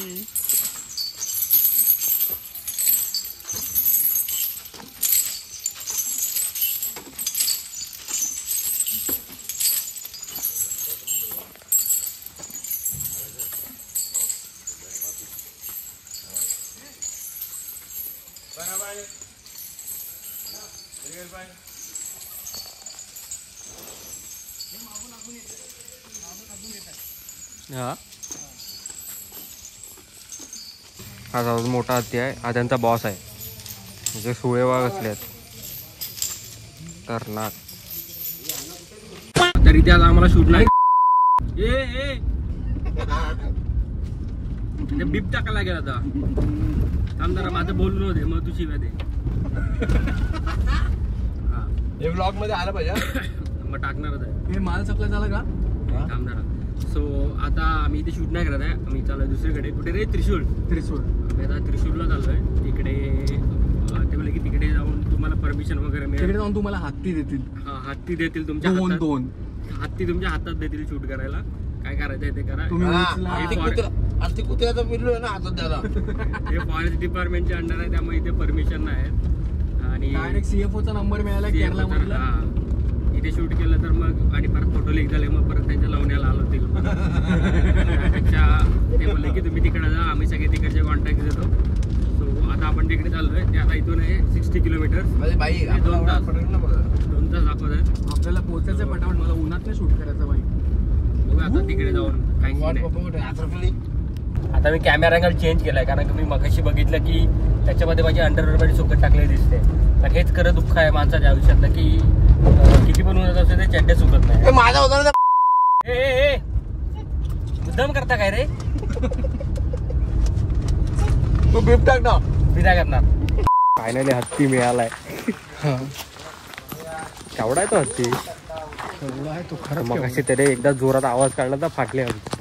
हा सर्वात मोठा हत्ती आहे. हा त्यांचा बॉस आहे. म्हणजे सुळे वाघ असले आहेत. तरनाट. तरी ते आता आम्हाला शूट नाही. बीप टाकायला गेला आता. थांब जरा माझं बोलून होते मग तू शिव्या दे. हे ब्लॉग मध्ये आलं पाहिजे. मग टाकणारच आहे. हे माल सप्लाय झाला का? थांब जरा. सो आता आम्ही इथे शूट नाही करत आहे. आम्ही चाललोय दुसरीकडे. कुठे रे? त्रिशूळ. आम्ही आता त्रिशूळला चाललोय. तिकडे ते बोलले की तिकडे जाऊन तुम्हाला परमिशन वगैरे मिळेल. तिकडे जाऊन तुम्हाला हत्ती देतील. हा हत्ती देतील तुमच्या दोन हत्ती तुमच्या हातात देतील शूट करायला. काय करायचंय ते करा. कुत्र्याचा पिल्लू ना हातात द्यायला. हे फॉरेस्ट डिपार्टमेंटच्या अंडर आहे त्यामुळे इथे परमिशन नाही आहे. आणि डायरेक्ट सीएफओचा नंबर मिळाला केरला मधला. इथे शूट केलं तर मग आणि परत फोटो लीक झाले मग परत त्यांच्या लावण्याला आलं ते लोक. त्यापेक्षा ते बोलले की तुम्ही तिकडे जा आम्ही सगळे तिकडचे कॉन्टॅक्ट देतो. सो आता आपण तिकडे चाललोय. ते आता इथून आहे 60 किलोमीटर. 2 तास दाखवत आहे. आपल्याला पोहोचायचं पटापट. मला उन्हात नाही शूट करायचं बाई. बघूया आता तिकडे जाऊन काही नाही. आता मी कॅमेरा अँगल चेंज केलाय कारण की मी मगाशी बघितलं की त्याच्यामध्ये माझी अंडरवेअर सुकत टाकले दिसते. तर हेच खरं दुःख आहे माणसाच्या आयुष्यातलं की किती पण उन्हात असेल ते चड्डे सुकत नाही. माझा होता मुद्दाम करता काय रे? तू बीप टाक ना. मी काय करणार. फायनली हत्ती मिळालाय. केवढा आहे तो हत्ती? आहे तो खरं. मग असे तरी एकदा जोरात आवाज काढला तर फाटले हत्ती.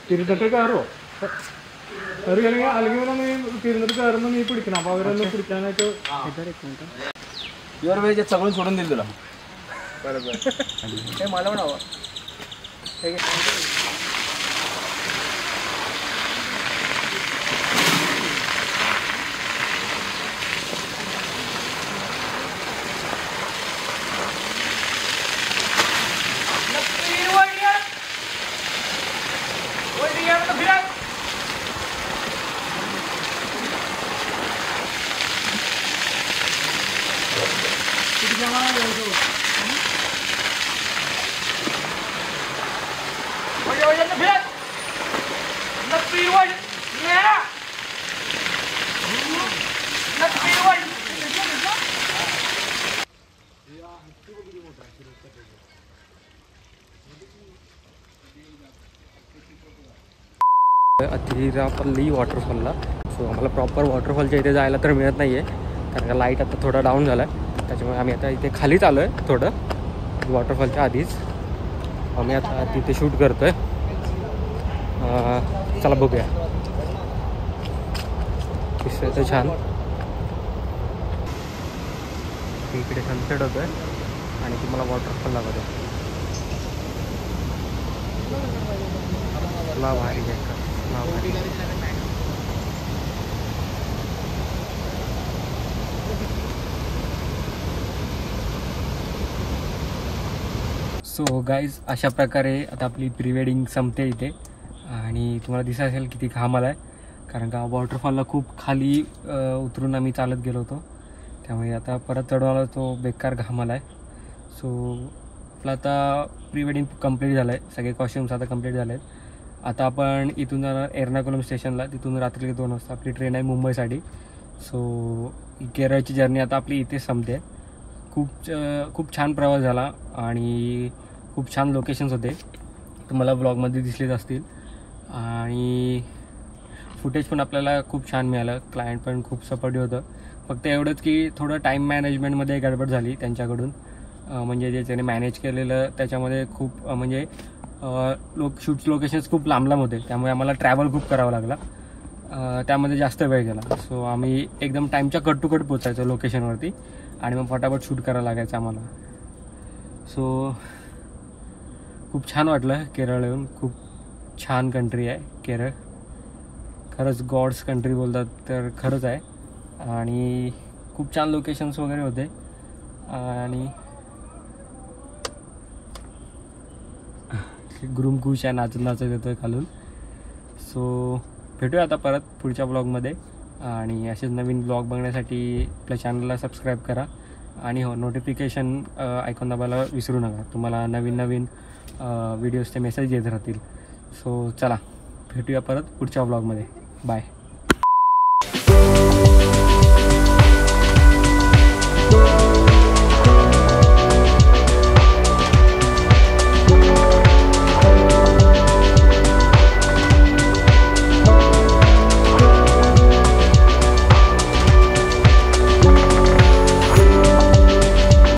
തിരുന്നിട്ട് കയറുമോ? കയറി അല്ലെങ്കിൽ തിരുന്നിട്ട് കയറുമ്പോൾ നീ പിടിക്കണം. അപ്പൊ അവരൊന്ന് പിടിക്കാനായിട്ട് युअर वेळेचे सगळं सोडून दिलं तुला. बरोबर मला पण हवं. अथिरापल्ली वॉटरफॉलला. सो आम्हाला प्रॉपर वॉटरफॉलच्या इथे जायला तर मिळत नाही आहे कारण का लाईट आता थोडा डाऊन झाला आहे. त्याच्यामुळे आम्ही आता इथे खालीच आलो आहे थोडं वॉटरफॉलच्या आधीच. आम्ही आता तिथे शूट करतो आहे. चला बघूया. दिसतंय तर छान. इकडे सनसेट होतो आहे आणि तुम्हाला वॉटरफॉल लागत आहे. ला भारी आहे. सो गाईज अशा प्रकारे आता आपली प्री वेडिंग संपते इथे. आणि तुम्हाला दिसत असेल किती घाम आला आहे कारण का वॉटरफॉलला खूप खाली उतरून आम्ही चालत गेलो होतो. त्यामुळे आता परत चढवायला तो बेकार घाम आला आहे. सो आपलं आता प्री वेडिंग कंप्लीट झालं आहे. सगळे कॉस्ट्युम्स आता कंप्लीट झाले आहेत. आता आपण इथून जाणार एर्नाकुलम स्टेशनला. तिथून रात्री 2 वाजता आपली ट्रेन आहे मुंबईसाठी. सो केरळची जर्नी आता आपली इथेच संपते. खूप छान प्रवास झाला आणि खूप छान लोकेशन्स होते. तुम्हाला ब्लॉगमध्ये दिसलेच असतील. आणि फुटेज पण आपल्याला खूप छान मिळालं. क्लायंट पण खूप सपोर्टिव्ह होतं. फक्त एवढंच की थोडं टाईम मॅनेजमेंटमध्ये गडबड झाली त्यांच्याकडून. म्हणजे जे त्याने मॅनेज केलेलं त्याच्यामध्ये खूप म्हणजे लोकेशन्स खूप लांब होते, त्यामुळे आम्हाला ट्रॅव्हल खूप करावं लागला. त्यामध्ये जास्त वेळ गेला. सो आम्ही एकदम टाईमच्या कट टू कट पोचायचो लोकेशनवरती आणि मग फटाफट शूट करायला लागायचं आम्हाला. सो खूप छान वाटलं केरळ येऊन. खूप छान कंट्री आहे केरळ. खरंच गॉड्स कंट्री बोलतात तर खरंच आहे. आणि खूप छान लोकेशन्स वगैरे होते. आणि ग्रूम खुश आहे, नाचत येतोय खालून. सो भेटूया आता परत पुढच्या ब्लॉगमध्ये. आणि असेच नवीन ब्लॉग बघण्यासाठी आपल्या चॅनलला सबस्क्राईब करा. आणि हो, नोटिफिकेशन ऐकून दाबायला विसरू नका. तुम्हाला नवीन व्हिडिओजचे मेसेज येत राहतील. सो चला भेटूया परत पुढच्या ब्लॉगमध्ये. बाय.